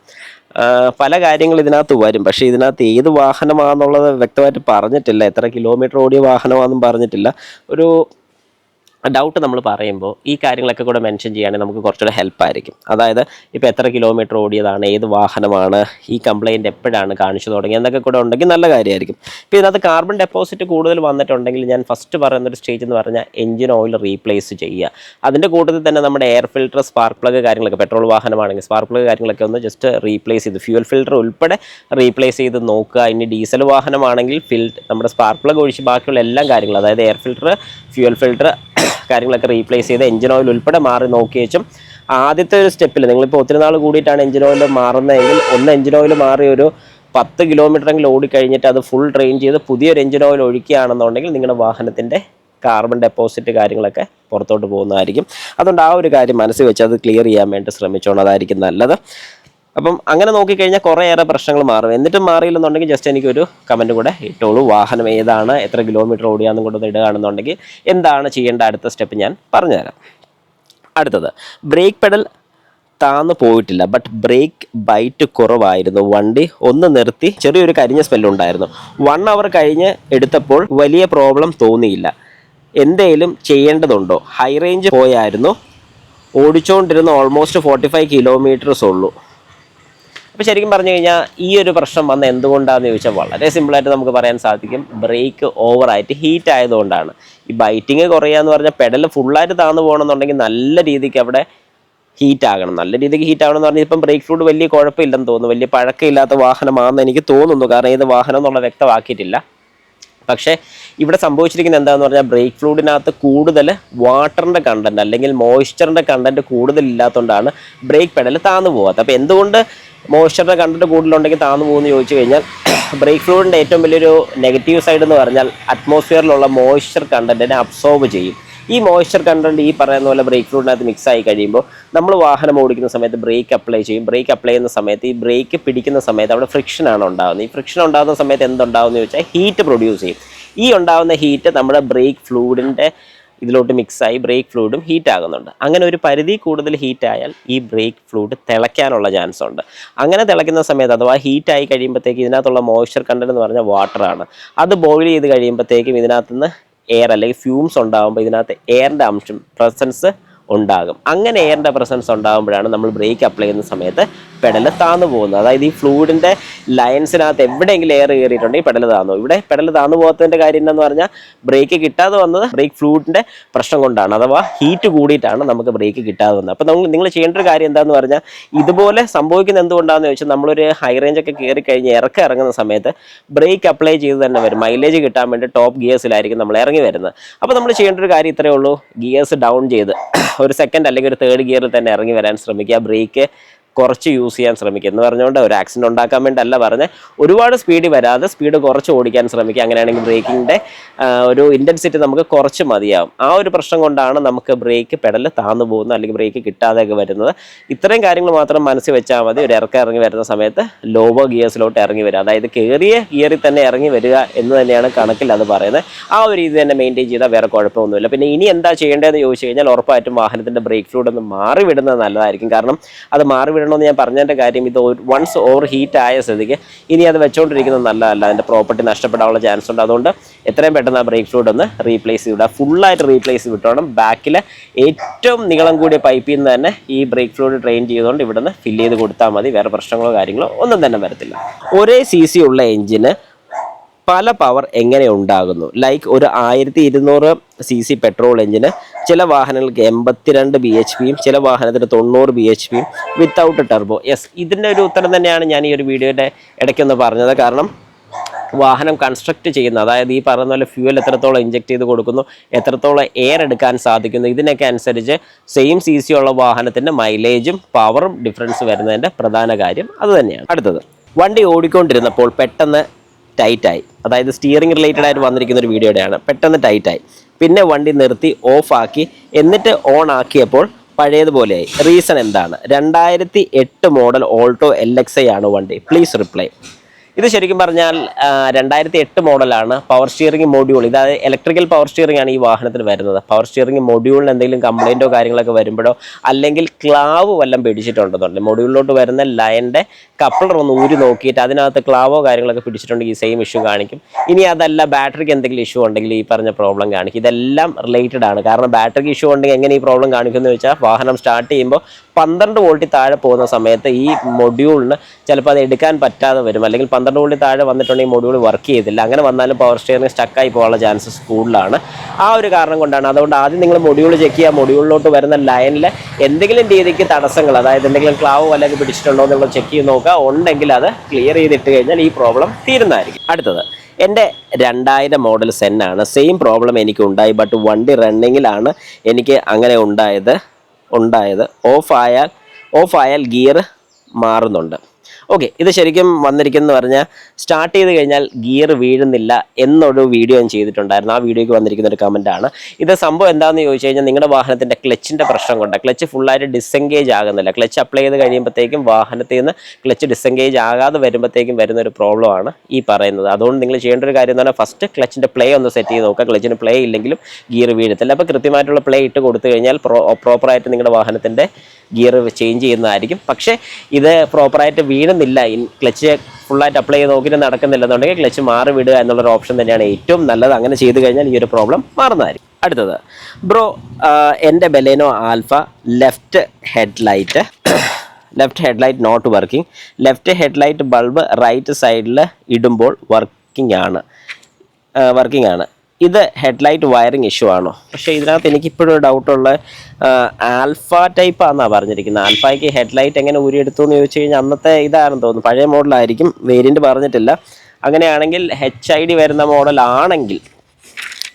പല കാര്യങ്ങൾ ഇതിനകത്ത് വരും. പക്ഷേ ഇതിനകത്ത് ഏത് വാഹനമാണെന്നുള്ളത് വ്യക്തമായിട്ട് പറഞ്ഞിട്ടില്ല. എത്ര കിലോമീറ്റർ ഓടിയ വാഹനമാണെന്നും പറഞ്ഞിട്ടില്ല. ഒരു ഡൗട്ട് നമ്മൾ പറയുമ്പോൾ ഈ കാര്യങ്ങളൊക്കെ കൂടെ മെൻഷൻ ചെയ്യുകയാണെങ്കിൽ നമുക്ക് കുറച്ചുകൂടെ ഹെൽപ്പായിരിക്കും. അതായത് ഇപ്പോൾ എത്ര കിലോമീറ്റർ ഓടിയതാണ്, ഏത് വാഹനമാണ്, ഈ കംപ്ലയിൻറ്റ് എപ്പോഴാണ് കാണിച്ചു തുടങ്ങി എന്നൊക്കെ കൂടെ ഉണ്ടെങ്കിൽ നല്ല കാര്യമായിരിക്കും. ഇപ്പോൾ ഇതിനകത്ത് കാർബൺ ഡെപ്പോസിറ്റ് കൂടുതൽ വന്നിട്ടുണ്ടെങ്കിൽ ഞാൻ ഫസ്റ്റ് പറയുന്നൊരു സ്റ്റേജ് എന്ന് പറഞ്ഞാൽ എഞ്ചിൻ ഓയിൽ റീപ്ലേസ് ചെയ്യുക. അതിൻ്റെ കൂട്ടത്തിൽ തന്നെ നമ്മുടെ എയർ ഫിൽറ്റർ, സ്പാർക്ക് പ്ലഗ് കാര്യങ്ങളൊക്കെ, പെട്രോൾ വാഹനമാണെങ്കിൽ സ്പാർക്ക് പ്ലഗ് കാര്യങ്ങളൊക്കെ ഒന്ന് ജസ്റ്റ് റീപ്ലേസ് ചെയ്ത്, ഫ്യൂൽ ഫിൽറ്റർ ഉൾപ്പെടെ റീപ്ലേസ് ചെയ്ത് നോക്കുക. ഇനി ഡീസൽ വാഹനമാണെങ്കിൽ നമ്മുടെ സ്പാർക്ക് പ്ലഗ് ഒഴിച്ച് ബാക്കിയുള്ള എല്ലാ കാര്യങ്ങളും, അതായത് എയർ ഫിൽറ്റർ, ഫ്യൂൽ ഫിൽറ്റർ കാര്യങ്ങളൊക്കെ റീപ്ലേസ് ചെയ്ത് എഞ്ചിൻ ഓയിൽ ഉൾപ്പെടെ മാറി നോക്കി വെച്ചും ആദ്യത്തെ ഒരു സ്റ്റെപ്പിൽ നിങ്ങളിപ്പോൾ ഒത്തിരി നാൾ കൂടിയിട്ടാണ് എഞ്ചിൻ ഓയിൽ മാറുന്നതെങ്കിൽ ഒന്ന് എഞ്ചിൻ ഓയിൽ മാറി ഒരു 10 കിലോമീറ്ററെങ്കിലും ഓടിക്കഴിഞ്ഞിട്ട് അത് ഫുൾ ഡ്രെയിൻ ചെയ്ത് പുതിയൊരു എഞ്ചിൻ ഓയിൽ ഒഴിക്കുകയാണെന്നുണ്ടെങ്കിൽ നിങ്ങളുടെ വാഹനത്തിൻ്റെ കാർബൺ ഡെപ്പോസിറ്റ് കാര്യങ്ങളൊക്കെ പുറത്തോട്ട് പോകുന്നതായിരിക്കും. അതുകൊണ്ട് ആ ഒരു കാര്യം മനസ്സിൽ വെച്ച് അത് ക്ലിയർ ചെയ്യാൻ വേണ്ടി ശ്രമിച്ചോണം, അതായിരിക്കും നല്ലത്. അപ്പം അങ്ങനെ നോക്കിക്കഴിഞ്ഞാൽ കുറേയേറെ പ്രശ്നങ്ങൾ മാറും. എന്നിട്ടും മാറിയില്ലെന്നുണ്ടെങ്കിൽ ജസ്റ്റ് എനിക്കൊരു കമൻറ്റ് കൂടെ ഇട്ടോളൂ. വാഹനം ഏതാണ്, എത്ര കിലോമീറ്റർ ഓടിയാന്നും കൊണ്ടൊന്ന് ഇടുകയാണെന്നുണ്ടെങ്കിൽ എന്താണ് ചെയ്യേണ്ട അടുത്ത സ്റ്റെപ്പ് ഞാൻ പറഞ്ഞുതരാം. അടുത്തത്, ബ്രേക്ക് പെഡൽ താന്നു പോയിട്ടില്ല, ബട്ട് ബ്രേക്ക് ബൈറ്റ് കുറവായിരുന്നു. വണ്ടി ഒന്ന് നിർത്തി ചെറിയൊരു കരിഞ്ഞ സ്മെല്ലുണ്ടായിരുന്നു. 1 അവർ കഴിഞ്ഞ് എടുത്തപ്പോൾ വലിയ പ്രോബ്ലം തോന്നിയില്ല. എന്തേലും ചെയ്യേണ്ടതുണ്ടോ? ഹൈ റേഞ്ച് പോയായിരുന്നു, ഓടിച്ചുകൊണ്ടിരുന്ന ഓൾമോസ്റ്റ് 45 കിലോമീറ്റേഴ്സ് ഉള്ളൂ. അപ്പോൾ ശരിക്കും പറഞ്ഞു കഴിഞ്ഞാൽ ഈ ഒരു പ്രശ്നം വന്ന എന്തുകൊണ്ടാണെന്ന് ചോദിച്ചാൽ വളരെ സിമ്പിളായിട്ട് നമുക്ക് പറയാൻ സാധിക്കും. ബ്രേക്ക് ഓവറായിട്ട് ഹീറ്റ് ആയതുകൊണ്ടാണ്. ഈ ബൈറ്റിങ് കുറയുക എന്ന് പറഞ്ഞാൽ പെഡൽ ഫുള്ളായിട്ട് താന്നു പോകണമെന്നുണ്ടെങ്കിൽ നല്ല രീതിക്ക് അവിടെ ഹീറ്റ് ആകണം. നല്ല രീതിക്ക് ഹീറ്റ് ആകണം എന്ന് പറഞ്ഞാൽ ഇപ്പം ബ്രേക്ക് ഫ്ലൂയിഡ് വലിയ കുഴപ്പമില്ലെന്ന് തോന്നുന്നു, വലിയ പഴക്കമില്ലാത്ത വാഹനമാണെന്ന് എനിക്ക് തോന്നുന്നു. കാരണം ഏത് വാഹനം എന്നുള്ള വ്യക്തമാക്കിയിട്ടില്ല. പക്ഷേ ഇവിടെ സംഭവിച്ചിരിക്കുന്നത് എന്താണെന്ന് പറഞ്ഞാൽ ബ്രേക്ക് ഫ്ലൂയിഡിനകത്ത് കൂടുതൽ വാട്ടറിൻ്റെ കണ്ടൻറ്റ് അല്ലെങ്കിൽ മോയ്സ്ചറിൻ്റെ കണ്ടൻറ്റ് കൂടുതലില്ലാത്തതുകൊണ്ടാണ് ബ്രേക്ക് പെഡൽ താന്നു പോകാത്തത്. അപ്പോൾ എന്തുകൊണ്ട് മോയ്സ്ചറിൻ്റെ കണ്ടൻറ്റ് കൂടുതലുണ്ടെങ്കിൽ താന്നു പോകുമെന്ന് ചോദിച്ചു കഴിഞ്ഞാൽ ബ്രേക്ക് ഫ്ലൂയിഡിൻ്റെ ഏറ്റവും വലിയൊരു നെഗറ്റീവ് സൈഡ് എന്ന് പറഞ്ഞാൽ അറ്റ്മോസ്ഫിയറിലുള്ള മോയ്സ്ചർ കണ്ടൻറ്റിനെ അബ്സോർബ് ചെയ്യും. ഈ മോയ്സ്ചർ കണ്ടൻറ്റ് ഈ പറയുന്ന പോലെ ബ്രേക്ക് ഫ്ലൂയിഡിനകത്ത് മിക്സ് ആയി കഴിയുമ്പോൾ നമ്മൾ വാഹനം ഓടിക്കുന്ന സമയത്ത് ബ്രേക്ക് അപ്ലൈ ചെയ്യും. ബ്രേക്ക് അപ്ലൈ ചെയ്യുന്ന സമയത്ത് ഈ ബ്രേക്ക് പിടിക്കുന്ന സമയത്ത് അവിടെ ഫ്രിക്ഷനാണ് ഉണ്ടാകുന്നത്. ഈ ഫ്രിക്ഷൻ ഉണ്ടാകുന്ന സമയത്ത് എന്തുണ്ടാകുമെന്ന് ചോദിച്ചാൽ ഹീറ്റ് പ്രൊഡ്യൂസ് ചെയ്യും. ഈ ഉണ്ടാകുന്ന ഹീറ്റ് നമ്മുടെ ബ്രേക്ക് ഫ്ലൂയിഡിൻ്റെ ഇതിലോട്ട് മിക്സായി ബ്രേക്ക് ഫ്ലൂയിഡും ഹീറ്റ് ആകുന്നുണ്ട്. അങ്ങനെ ഒരു പരിധി കൂടുതൽ ഹീറ്റ് ആയാൽ ഈ ബ്രേക്ക് ഫ്ലൂയിഡ് തിളയ്ക്കാനുള്ള ചാൻസ് ഉണ്ട്. അങ്ങനെ തിളയ്ക്കുന്ന സമയത്ത് അഥവാ ഹീറ്റ് ആയി കഴിയുമ്പോഴത്തേക്ക് ഇതിനകത്തുള്ള മോയ്സ്ചർ കണ്ടന്റ് എന്ന് പറഞ്ഞാൽ വാട്ടറാണ്. അത് ബോയിൽ ചെയ്ത് കഴിയുമ്പോഴത്തേക്കും ഇതിനകത്തുനിന്ന് എയർ അല്ലെങ്കിൽ ഫ്യൂംസ് ഉണ്ടാകുമ്പോൾ ഇതിനകത്ത് എയറിൻ്റെ അംശം പ്രസൻസ് ഉണ്ടാകും. അങ്ങനെ എയറിൻ്റെ പ്രസൻസ് ഉണ്ടാകുമ്പോഴാണ് നമ്മൾ ബ്രേക്ക് അപ്ലൈ ചെയ്യുന്ന സമയത്ത് പെഡൽ താന്നു പോകുന്നത്. അതായത് ഈ ഫ്ലൂയിഡിൻ്റെ ലൈൻസിനകത്ത് എവിടെയെങ്കിലും എയർ കയറിയിട്ടുണ്ടെങ്കിൽ പെഡൽ താന്നു. ഇവിടെ പെഡൽ താന്നു പോകാത്തതിൻ്റെ കാര്യം എന്താണെന്ന് പറഞ്ഞാൽ ബ്രേക്ക് കിട്ടാതെ വന്നത് ബ്രേക്ക് ഫ്ലൂയിഡിൻ്റെ പ്രശ്നം കൊണ്ടാണ്, അഥവാ ഹീറ്റ് കൂടിയിട്ടാണ് നമുക്ക് ബ്രേക്ക് കിട്ടാതെ വന്നത്. അപ്പോൾ നിങ്ങൾ ചെയ്യേണ്ട ഒരു കാര്യം എന്താണെന്ന് പറഞ്ഞാൽ ഇതുപോലെ സംഭവിക്കുന്നത് എന്തുകൊണ്ടാണെന്ന് ചോദിച്ചാൽ നമ്മളൊരു ഹൈ റേഞ്ചൊക്കെ കയറി കഴിഞ്ഞ് ഇറങ്ങുന്ന സമയത്ത് ബ്രേക്ക് അപ്ലൈ ചെയ്ത് തന്നെ വരും. മൈലേജ് കിട്ടാൻ വേണ്ടി ടോപ്പ് ഗിയേഴ്സിലായിരിക്കും നമ്മൾ ഇറങ്ങി വരുന്നത്. അപ്പോൾ നമ്മൾ ചെയ്യേണ്ട ഒരു കാര്യം ഇത്രയേ ഉള്ളൂ, ഗിയേഴ്സ് ഡൗൺ ചെയ്ത് ഒരു സെക്കൻഡ് അല്ലെങ്കിൽ ഒരു 3rd ഗിയറിൽ തന്നെ ഇറങ്ങി വരാൻ ശ്രമിക്കുക. ബ്രേക്ക് കുറച്ച് യൂസ് ചെയ്യാൻ ശ്രമിക്കുക എന്ന് പറഞ്ഞുകൊണ്ട് ഒരു ആക്സിഡൻറ്റ് ഉണ്ടാക്കാൻ വേണ്ടിയല്ല പറഞ്ഞ്, ഒരുപാട് സ്പീഡിൽ വരാതെ സ്പീഡ് കുറച്ച് ഓടിക്കാൻ ശ്രമിക്കുക. അങ്ങനെയാണെങ്കിൽ ബ്രേക്കിങ്ങിൻ്റെ ഒരു ഇൻറ്റൻസിറ്റി നമുക്ക് കുറച്ച് മതിയാവും. ആ ഒരു പ്രശ്നം കൊണ്ടാണ് നമുക്ക് ബ്രേക്ക് പെഡൽ താന്നു പോകുന്നത് അല്ലെങ്കിൽ ബ്രേക്ക് കിട്ടാതെയൊക്കെ വരുന്നത്. ഇത്രയും കാര്യങ്ങൾ മാത്രം മനസ്സിൽ വെച്ചാൽ മതി. ഒരു ഇറങ്ങി വരുന്ന സമയത്ത് ലോവർ ഗിയേഴ്സിലോട്ട് ഇറങ്ങി വരിക, അതായത് കയറിയ ഗിയറിൽ തന്നെ ഇറങ്ങി വരിക എന്ന് തന്നെയാണ് കണക്കിൽ അത് പറയുന്നത്. ആ ഒരു രീതി തന്നെ മെയിൻറ്റെയിൻ ചെയ്താൽ വേറെ കുഴപ്പമൊന്നുമില്ല. പിന്നെ ഇനി എന്താ ചെയ്യേണ്ടതെന്ന് ചോദിച്ചു കഴിഞ്ഞാൽ ഉറപ്പായിട്ടും വാഹനത്തിൻ്റെ ബ്രേക്ക് ഫ്ലൂയിഡ് ഒന്ന് മാറി വിടുന്നത് നല്ലതായിരിക്കും. കാരണം അത് മാറി വിടണമെന്ന് ഞാൻ പറഞ്ഞതിൻ്റെ കാര്യം ഇത് വൺസ് ഓവർ ഹീറ്റ് ആയ സ്ഥിതിക്ക് ഇനി അത് വെച്ചുകൊണ്ടിരിക്കുന്നത് നല്ലതല്ല, അതിൻ്റെ പ്രോപ്പർട്ടി നഷ്ടപ്പെടാനുള്ള ചാൻസ് ഉണ്ട്. അതുകൊണ്ട് എത്രയും പെട്ടെന്ന് ആ ബ്രേക്ക് ഫ്ലൂയിഡ് ഒന്ന് റീപ്ലേസ് ചെയ്തിടുക. ഫുള്ളായിട്ട് റീപ്ലേസ് ചെയ്തിട്ടോണം. ബാക്കിൽ ഏറ്റവും നീളം കൂടിയ പൈപ്പിൽ നിന്ന് തന്നെ ഈ ബ്രേക്ക് ഫ്ലൂയിഡ് ഡ്രെയിൻ ചെയ്തുകൊണ്ട് ഇവിടെ നിന്ന് ഫില്ല് ചെയ്ത് കൊടുത്താൽ മതി. വേറെ പ്രശ്നങ്ങളോ കാര്യങ്ങളോ ഒന്നും തന്നെ വരത്തില്ല. ഒരേ CC ഉള്ള എഞ്ചിന് പല പവർ എങ്ങനെ ഉണ്ടാകുന്നു? ലൈക്ക് ഒരു 1200cc പെട്രോൾ എഞ്ചിന് ചില വാഹനങ്ങൾക്ക് 82 bhp ചില വാഹനത്തിന് 90 bhp വിത്തൗട്ട് ടെർബോ. യെസ്, ഇതിൻ്റെ ഒരു ഉത്തരം തന്നെയാണ് ഞാൻ ഈ ഒരു വീഡിയോയുടെ ഇടയ്ക്കൊന്ന് പറഞ്ഞത്. കാരണം വാഹനം കൺസ്ട്രക്ട് ചെയ്യുന്ന, അതായത് ഈ പറയുന്ന പോലെ ഫ്യൂവൽ എത്രത്തോളം ഇഞ്ചെക്ട് ചെയ്ത് കൊടുക്കുന്നു, എത്രത്തോളം എയർ എടുക്കാൻ സാധിക്കുന്നു, ഇതിനൊക്കെ അനുസരിച്ച് സെയിം CC ഉള്ള വാഹനത്തിൻ്റെ മൈലേജും പവറും ഡിഫറൻസ് വരുന്നതിൻ്റെ പ്രധാന കാര്യം അത് തന്നെയാണ്. അടുത്തത്, വണ്ടി ഓടിക്കൊണ്ടിരുന്നപ്പോൾ പെട്ടെന്ന് ടൈറ്റായി, അതായത് സ്റ്റിയറിംഗ് റിലേറ്റഡ് ആയിട്ട് വന്നിരിക്കുന്ന ഒരു വീഡിയോയുടെയാണ്. പെട്ടെന്ന് ടൈറ്റായി, പിന്നെ വണ്ടി നിർത്തി ഓഫാക്കി, എന്നിട്ട് ഓൺ ആക്കിയപ്പോൾ പഴയതുപോലെയായി. റീസൺ എന്താണ്? 2008 മോഡൽ ഓൾട്ടോ LXi ആണ് വണ്ടി. Please reply. ഇത് ശരിക്കും പറഞ്ഞാൽ 2008 മോഡലാണ്. പവർ സ്റ്റിയറിംഗ് മൊഡ്യൂൾ, ഇതായത് ഇലക്ട്രിക്കൽ പവർ സ്റ്റിയറിംഗ് ആണ് ഈ വാഹനത്തിന് വരുന്നത്. പവർ സ്റ്റിയറിംഗ് മൊഡ്യൂളിന് എന്തെങ്കിലും കംപ്ലൈൻറ്റോ കാര്യങ്ങളൊക്കെ വരുമ്പോഴോ, അല്ലെങ്കിൽ ക്ലാവ് വല്ലതും പിടിച്ചിട്ടുണ്ടെന്നുണ്ട്, മൊഡ്യൂളിലോട്ട് വരുന്ന ലൈനിൻ്റെ കപ്പിളർ ഒന്ന് ഊരി നോക്കിയിട്ട് അതിനകത്ത് ക്ലാവോ കാര്യങ്ങളൊക്കെ പിടിച്ചിട്ടുണ്ടെങ്കിൽ ഈ സെയിം ഇഷ്യൂ കാണിക്കും. ഇനി അതല്ല, ബാറ്ററിക്ക് എന്തെങ്കിലും ഇഷ്യൂ ഉണ്ടെങ്കിൽ ഈ പറഞ്ഞ പ്രോബ്ലം കാണിക്കും. ഇതെല്ലാം റിലേറ്റഡ് ആണ്. കാരണം ബാറ്ററിക്ക് ഇഷ്യൂ ഉണ്ടെങ്കിൽ എങ്ങനെ ഈ പ്രോബ്ലം കാണിക്കുമെന്ന് വെച്ചാൽ, വാഹനം സ്റ്റാർട്ട് ചെയ്യുമ്പോൾ 12 വോൾട്ടിൽ താഴെ പോകുന്ന സമയത്ത് ഈ മൊഡ്യൂളിന് ചിലപ്പോൾ അത് എടുക്കാൻ പറ്റാതെ വരും, അല്ലെങ്കിൽ 12 വോൾട്ടിൽ താഴെ വന്നിട്ടുണ്ടെങ്കിൽ മൊഡ്യൂൾ വർക്ക് ചെയ്തില്ല. അങ്ങനെ വന്നാലും പവർ സ്റ്റിയറിംഗ് സ്റ്റക്കായി പോകാനുള്ള ചാൻസസ് കൂടുതലാണ്. ആ ഒരു കാരണം കൊണ്ടാണ്. അതുകൊണ്ട് ആദ്യം നിങ്ങൾ മൊഡ്യൂൾ ചെക്ക് ചെയ്യുക. മൊഡ്യൂളിലോട്ട് വരുന്ന ലൈനിൽ എന്തെങ്കിലും രീതിക്ക് തടസ്സങ്ങൾ, അതായത് എന്തെങ്കിലും ക്ലാവ് അല്ലെങ്കിൽ പിടിച്ചിട്ടുണ്ടോ എന്നുള്ളത് ചെക്ക് ചെയ്ത് നോക്കുക. ഉണ്ടെങ്കിൽ അത് ക്ലിയർ ചെയ്തിട്ട് കഴിഞ്ഞാൽ ഈ പ്രോബ്ലം തീരുന്നതായിരിക്കും. അടുത്തത്, എൻ്റെ 2000 മോഡൽ സെന്നാണ്. സെയിം പ്രോബ്ലം എനിക്ക് ഉണ്ടായി, ബട്ട് വണ്ടി റണ്ണിങ്ങിലാണ് എനിക്ക് അങ്ങനെ ഉണ്ടായത്. ഓഫായാൽ ഗിയർ മാറുന്നുണ്ട്. ഓക്കെ, ഇത് ശരിക്കും വന്നിരിക്കുന്നത് പറഞ്ഞാൽ, സ്റ്റാർട്ട് ചെയ്ത് കഴിഞ്ഞാൽ ഗിയർ വീഴുന്നില്ല എന്നൊരു വീഡിയോ ഞാൻ ചെയ്തിട്ടുണ്ടായിരുന്നു. ആ വീഡിയോയ്ക്ക് വന്നിരിക്കുന്ന ഒരു കമൻറ്റാണ് ഇത്. സംഭവം എന്താണെന്ന് ചോദിച്ചു കഴിഞ്ഞാൽ, നിങ്ങളുടെ വാഹനത്തിൻ്റെ ക്ലച്ചിൻ്റെ പ്രശ്നം കൊണ്ട് ക്ലച്ച് ഫുള്ളായിട്ട് ഡിസെൻഗേജ് ആകുന്നില്ല. ക്ലച്ച് അപ്ലൈ ചെയ്ത് കഴിയുമ്പോഴത്തേക്കും വാഹനത്തിൽ നിന്ന് ക്ലച്ച് ഡിസെൻഗേജ് ആകാതെ വരുമ്പോഴത്തേക്കും വരുന്നൊരു പ്രോബ്ലമാണ് ഈ പറയുന്നത്. അതുകൊണ്ട് നിങ്ങൾ ചെയ്യേണ്ട ഒരു കാര്യം എന്ന് പറഞ്ഞാൽ, ഫസ്റ്റ് ക്ലച്ചിൻ്റെ പ്ലേ ഒന്ന് സെറ്റ് ചെയ്ത് നോക്കുക. ക്ലച്ചിന് പ്ലേ ഇല്ലെങ്കിലും ഗിയർ വീഴത്തില്ല. അപ്പോൾ കൃത്യമായിട്ടുള്ള പ്ലേ ഇട്ട് കൊടുത്തു കഴിഞ്ഞാൽ പ്രോപ്പറായിട്ട് നിങ്ങളുടെ വാഹനത്തിൻ്റെ ഗിയർ ചേഞ്ച് ചെയ്യുന്നതായിരിക്കും. പക്ഷേ ഇത് പ്രോപ്പറായിട്ട് വീഴുന്നില്ല, ക്ലച്ച് ഫുള്ളായിട്ട് അപ്ലൈ ചെയ്ത് നോക്കിയിട്ട് നടക്കുന്നില്ലെന്നുണ്ടെങ്കിൽ ക്ലച്ച് മാറി വിടുക എന്നുള്ളൊരു ഓപ്ഷൻ തന്നെയാണ് ഏറ്റവും നല്ലത്. അങ്ങനെ ചെയ്ത് കഴിഞ്ഞാൽ ഈ ഒരു പ്രോബ്ലം മാറുന്നതായിരിക്കും. അടുത്തത്, ബ്രോ, എൻ്റെ Baleno Alpha left headlight not working. Left headlight bulb right സൈഡിൽ ഇടുമ്പോൾ വർക്കിംഗ് ആണ്. ഇത് ഹെഡ്ലൈറ്റ് വയറിംഗ് ഇഷ്യൂ ആണോ? പക്ഷേ ഇതിനകത്ത് എനിക്കിപ്പോഴും ഡൗട്ടുള്ള, ആൽഫ ടൈപ്പ് ആണെന്നാണ് പറഞ്ഞിരിക്കുന്നത്. ആൽഫയ്ക്ക് ഹെഡ്ലൈറ്റ് എങ്ങനെ ഊരിയെടുത്തു എന്ന് ചോദിച്ചു കഴിഞ്ഞാൽ അന്നത്തെ ഇതാണെന്ന് തോന്നുന്നു, പഴയ മോഡലായിരിക്കും, വേരിയൻറ്റ് പറഞ്ഞിട്ടില്ല. അങ്ങനെയാണെങ്കിൽ HID വരുന്ന മോഡലാണെങ്കിൽ,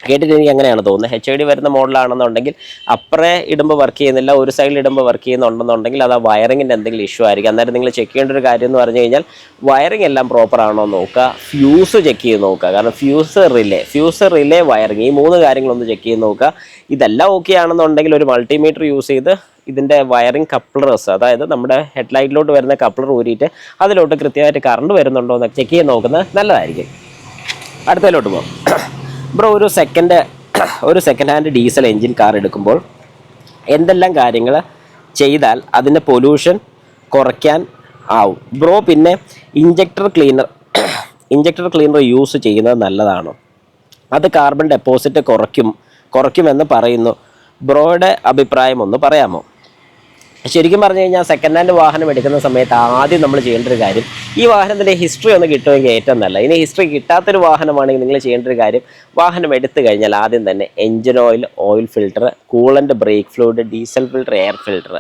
കേട്ടിട്ട് എനിക്ക് അങ്ങനെയാണ് തോന്നുന്നത്, HID വരുന്ന മോഡലാണെന്നുണ്ടെങ്കിൽ അപ്പറേ ഇടുമ്പോൾ വർക്ക് ചെയ്യുന്നില്ല, ഒരു സൈഡിൽ ഇടുമ്പോൾ വർക്ക് ചെയ്യുന്നുണ്ടെന്നുണ്ടെങ്കിൽ അത് ആ വയറിങ്ങിൻ്റെ എന്തെങ്കിലും ഇഷ്യൂ ആയിരിക്കും. അന്നേരം നിങ്ങൾ ചെക്ക് ചെയ്യേണ്ട ഒരു കാര്യം എന്ന് പറഞ്ഞു കഴിഞ്ഞാൽ, വയറിംഗ് എല്ലാം പ്രോപ്പർ ആണോ എന്ന് നോക്കുക, ഫ്യൂസ് ചെക്ക് ചെയ്ത് നോക്കുക. കാരണം ഫ്യൂസ് റിലേ വയറിങ്, ഈ 3 കാര്യങ്ങളൊന്ന് ചെക്ക് ചെയ്ത് നോക്കുക. ഇതെല്ലാം ഓക്കെ ആണെന്നുണ്ടെങ്കിൽ ഒരു മൾട്ടിമീറ്റർ യൂസ് ചെയ്ത് ഇതിൻ്റെ വയറിംഗ് കപ്ലറേഴ്സ്, അതായത് നമ്മുടെ ഹെഡ്ലൈറ്റിലോട്ട് വരുന്ന കപ്ലർ ഊരിയിട്ട് അതിലോട്ട് കൃത്യമായിട്ട് കറണ്ട് വരുന്നുണ്ടോ എന്ന് ചെക്ക് ചെയ്ത് നോക്കുന്നത് നല്ലതായിരിക്കും. അടുത്തതിലോട്ട് പോകാം. ബ്രോ, ഒരു second hand diesel engine car എടുക്കുമ്പോൾ എന്തെല്ലാം കാര്യങ്ങൾ ചെയ്താൽ അതിൻ്റെ പൊല്യൂഷൻ കുറയ്ക്കാൻ ആവും ബ്രോ? പിന്നെ ഇഞ്ചക്ടർ ക്ലീനർ യൂസ് ചെയ്യുന്നത് നല്ലതാണോ? അത് കാർബൺ ഡെപ്പോസിറ്റ് കുറയ്ക്കുമെന്ന് പറയുന്നു. ബ്രോയുടെ അഭിപ്രായം ഒന്ന് പറയാമോ? ശരിക്കും പറഞ്ഞു കഴിഞ്ഞാൽ, സെക്കൻഡ് ഹാൻഡ് വാഹനം എടുക്കുന്ന സമയത്ത് ആദ്യം നമ്മൾ ചെയ്യേണ്ട ഒരു കാര്യം, ഈ വാഹനത്തിൻ്റെ ഹിസ്റ്ററി ഒന്ന് കിട്ടുമെങ്കിൽ ഏറ്റവും നല്ല. ഇനി ഹിസ്റ്ററി കിട്ടാത്തൊരു വാഹനമാണെങ്കിൽ നിങ്ങൾ ചെയ്യേണ്ട ഒരു കാര്യം, വാഹനം എടുത്തു കഴിഞ്ഞാൽ ആദ്യം തന്നെ engine oil filter, coolant, brake fluid, diesel filter, air filter,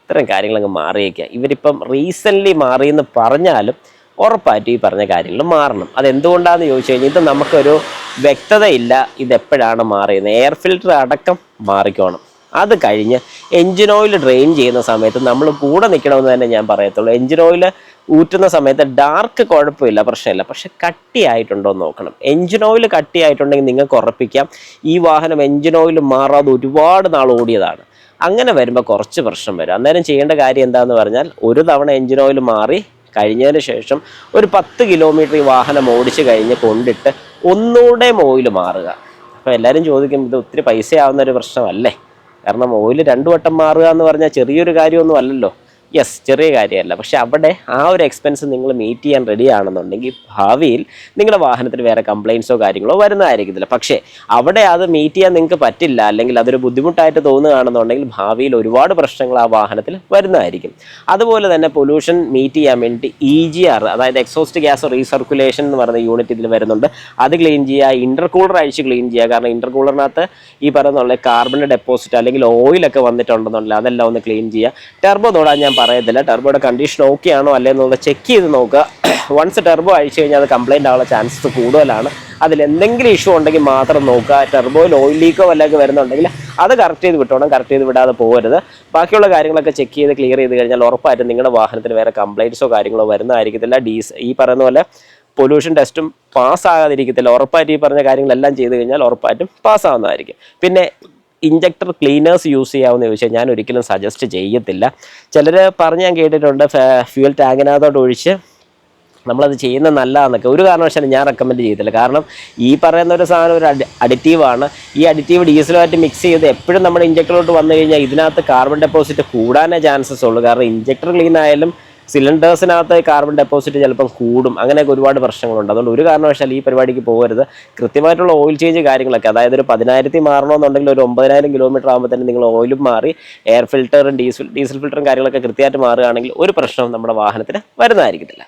ഇത്തരം കാര്യങ്ങളങ്ങ് മാറിയേക്കുക. ഇവരിപ്പം റീസെൻ്റ്ലി മാറിയെന്ന് പറഞ്ഞാലും ഉറപ്പായിട്ടും ഈ പറഞ്ഞ കാര്യങ്ങൾ മാറണം. അതെന്തുകൊണ്ടാണെന്ന് ചോദിച്ചു കഴിഞ്ഞാൽ, ഇത് നമുക്കൊരു വ്യക്തതയില്ല ഇതെപ്പോഴാണ് മാറിയത്. എയർ ഫിൽട്ടർ അടക്കം മാറിക്കോണം. അത് കഴിഞ്ഞ് എഞ്ചിൻ ഓയിൽ ഡ്രെയിൻ ചെയ്യുന്ന സമയത്ത് നമ്മൾ കൂടെ നിൽക്കണമെന്ന് തന്നെ ഞാൻ പറയത്തുള്ളൂ. എഞ്ചിൻ ഓയിൽ ഊറ്റുന്ന സമയത്ത് ഡാർക്ക് കുഴപ്പമില്ല, പ്രശ്നമില്ല, പക്ഷെ കട്ടിയായിട്ടുണ്ടോ എന്ന് നോക്കണം. എഞ്ചിൻ ഓയിൽ കട്ടിയായിട്ടുണ്ടെങ്കിൽ നിങ്ങൾക്ക് ഉറപ്പിക്കാം ഈ വാഹനം എഞ്ചിൻ ഓയിൽ മാറാതെ ഒരുപാട് നാൾ ഓടിയതാണ്. അങ്ങനെ വരുമ്പോൾ കുറച്ച് പ്രശ്നം വരും. അന്നേരം ചെയ്യേണ്ട കാര്യം എന്താണെന്ന് പറഞ്ഞാൽ, ഒരു തവണ എഞ്ചിൻ ഓയിൽ മാറി കഴിഞ്ഞതിന് ശേഷം ഒരു 10 കിലോമീറ്റർ ഈ വാഹനം ഓടിച്ച് കഴിഞ്ഞ് കൊണ്ടിട്ട് ഒന്നുകൂടെ ഓയിൽ മാറുക. അപ്പോൾ എല്ലാവരും ചോദിക്കും, ഇത് ഒത്തിരി പൈസയാവുന്ന ഒരു പ്രശ്നമല്ലേ? കാരണം ഓയിൽ 2 വട്ടം മാറുക എന്ന് പറഞ്ഞാൽ ചെറിയൊരു കാര്യമൊന്നും അല്ലല്ലോ. യെസ്, ചെറിയ കാര്യമല്ല. പക്ഷെ അവിടെ ആ ഒരു എക്സ്പെൻസ് നിങ്ങൾ മീറ്റ് ചെയ്യാൻ റെഡി ആണെന്നുണ്ടെങ്കിൽ ഭാവിയിൽ നിങ്ങളുടെ വാഹനത്തിന് വേറെ കംപ്ലയിൻസോ കാര്യങ്ങളോ വരുന്നതായിരിക്കത്തില്ല. പക്ഷേ അവിടെ അത് മീറ്റ് ചെയ്യാൻ നിങ്ങൾക്ക് പറ്റില്ല, അല്ലെങ്കിൽ അതൊരു ബുദ്ധിമുട്ടായിട്ട് തോന്നുകയാണെന്നുണ്ടെങ്കിൽ ഭാവിയിൽ ഒരുപാട് പ്രശ്നങ്ങൾ ആ വാഹനത്തിൽ വരുന്നതായിരിക്കും. അതുപോലെ തന്നെ പൊല്യൂഷൻ മീറ്റ് ചെയ്യാൻ വേണ്ടി EGR, അതായത് എക്സോസ്റ്റ് ഗ്യാസ് റീസർക്കുലേഷൻ എന്ന് പറയുന്ന യൂണിറ്റ് ഇതിൽ വരുന്നുണ്ട്. അത് ക്ലീൻ ചെയ്യുക, ഇൻ്റർകൂളർ അഴിച്ച് ക്ലീൻ ചെയ്യുക. കാരണം ഇൻ്റർകൂളറിനകത്ത് ഈ പറയുന്ന കാർബൺ ഡെപ്പോസിറ്റ് അല്ലെങ്കിൽ ഓയിലൊക്കെ വന്നിട്ടുണ്ടെന്നുണ്ടെങ്കിൽ അതെല്ലാം ഒന്ന് ക്ലീൻ ചെയ്യുക. ടെർബോ തൊടാൻ ഞാൻ പറയത്തില്ല. ടെർബോയുടെ കണ്ടീഷൻ ഓക്കെ ആണോ അല്ലെന്നുള്ളത് ചെക്ക് ചെയ്ത് നോക്കുക. വൺസ് ടെർബോ അഴിച്ചു കഴിഞ്ഞാൽ അത് കംപ്ലൈൻ്റ് ആവാനുള്ള ചാൻസസ് കൂടുതലാണ്. അതിൽ എന്തെങ്കിലും ഇഷ്യൂ ഉണ്ടെങ്കിൽ മാത്രം നോക്കുക. ടെർബോയിൽ ഓയിൽ ലീക്കോ വല്ലതൊക്കെ വരുന്നുണ്ടെങ്കിൽ അത് കറക്റ്റ് ചെയ്ത് വിട്ടോണം. കറക്റ്റ് ചെയ്ത് വിടാതെ പോകരുത്. ബാക്കിയുള്ള കാര്യങ്ങളൊക്കെ ചെക്ക് ചെയ്ത് ക്ലിയർ ചെയ്ത് കഴിഞ്ഞാൽ ഉറപ്പായിട്ടും നിങ്ങളുടെ വാഹനത്തിന് വേറെ കംപ്ലൈൻറ്റ്സോ കാര്യങ്ങളോ വരുന്നതായിരിക്കത്തില്ല. ഈ പറയുന്ന പോലെ പൊല്യൂഷൻ ടെസ്റ്റും പാസ്സാകാതിരിക്കത്തില്ല. ഉറപ്പായിട്ട് ഈ പറഞ്ഞ കാര്യങ്ങളെല്ലാം ചെയ്ത് കഴിഞ്ഞാൽ ഉറപ്പായിട്ടും പാസ്സാവുന്നതായിരിക്കും. പിന്നെ ഇഞ്ചക്ടർ ക്ലീനേഴ്സ് യൂസ് ചെയ്യാമെന്ന് ചോദിച്ചാൽ ഞാൻ ഒരിക്കലും സജസ്റ്റ് ചെയ്യത്തില്ല. ചിലർ പറഞ്ഞ് ഞാൻ കേട്ടിട്ടുണ്ട്, ഫ്യൂൽ ടാങ്കിനകത്തോട്ട് ഒഴിച്ച് നമ്മളത് ചെയ്യുന്നത് നല്ലതാണെന്നൊക്കെ. ഒരു കാരണവശാലും ഞാൻ റെക്കമെൻഡ് ചെയ്തില്ല. കാരണം ഈ പറയുന്ന ഒരു സാധനം ഒരു അഡിറ്റീവാണ്. ഈ അഡിറ്റീവ് ഡീസലുമായിട്ട് മിക്സ് ചെയ്ത് എപ്പോഴും നമ്മുടെ ഇഞ്ചക്ടറിലോട്ട് വന്നു കഴിഞ്ഞാൽ ഇതിനകത്ത് കാർബൺ ഡെപ്പോസിറ്റ് കൂടാനേ ചാൻസസ് ഉള്ളൂ. കാരണം ഇഞ്ചക്ടർ ക്ലീൻ ആയാലും സിലിണ്ടേഴ്സിനകത്ത് കാർബൺ ഡെപ്പോസിറ്റ് ചിലപ്പം കൂടും. അങ്ങനെയൊക്കെ ഒരുപാട് പ്രശ്നങ്ങളുണ്ട്. അതുകൊണ്ട് ഒരു കാരണവശാലും ഈ പരിപാടിക്ക് പോകരുത്. കൃത്യമായിട്ടുള്ള ഓയിൽ ചേഞ്ച് കാര്യങ്ങളൊക്കെ, അതായത് ഒരു 10,000 മാറണമെന്നുണ്ടെങ്കിൽ ഒരു 9,000 കിലോമീറ്റർ ആകുമ്പോൾ തന്നെ നിങ്ങൾ ഓയിലും മാറി എയർ ഫിൽറ്ററും ഡീസൽ ഫിൽറ്ററും കാര്യങ്ങളൊക്കെ കൃത്യമായിട്ട് മാറുകയാണെങ്കിൽ ഒരു പ്രശ്നവും നമ്മുടെ വാഹനത്തിന് വരുന്നതായിരിക്കത്തില്ല.